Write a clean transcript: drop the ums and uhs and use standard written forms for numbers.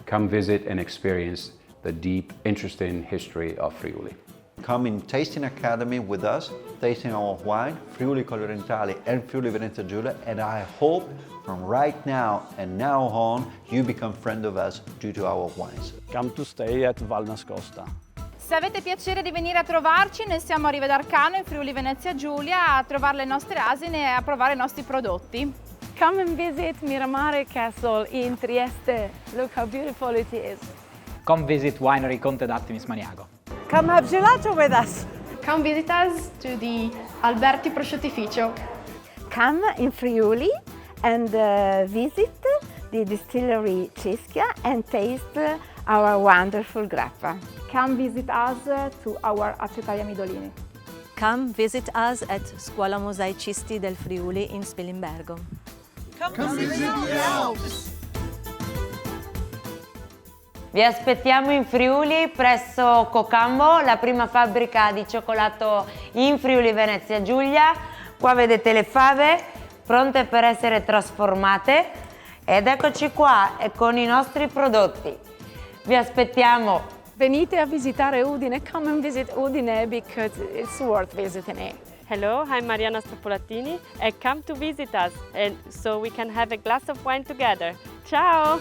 Come visit and experience the deep, interesting history of Friuli. Come in Tasting Academy with us, tasting our wine, Friuli Colorentali and Friuli-Venezia Giulia, and I hope from right now and now on you become friend of us due to our wines. Come to stay at Val Nascosta. Se avete piacere di venire a trovarci, noi siamo a Riva d'Arcano in Friuli-Venezia Giulia a trovare le nostre asine e a provare i nostri prodotti. Come and visit Miramare Castle in Trieste. Look how beautiful it is. Come visit Winery Conte d'Artemis Maniago. Come have gelato with us. Come visit us to the Alberti Prosciuttificio. Come in Friuli and visit the distillery Cischia and taste our wonderful grappa. Come visit us to our Acetaia Midolini. Come visit us at Scuola Mosaicisti del Friuli in Spilimbergo. Come visit the Alps! Vi aspettiamo in Friuli presso Cocambo, la prima fabbrica di cioccolato in Friuli-Venezia Giulia. Qua vedete le fave pronte per essere trasformate ed eccoci qua con i nostri prodotti. Vi aspettiamo. Venite a visitare Udine. Come and visit Udine because it's worth visiting it. Hello, I'm Mariana Stoppolatini and come to visit us and so we can have a glass of wine together. Ciao!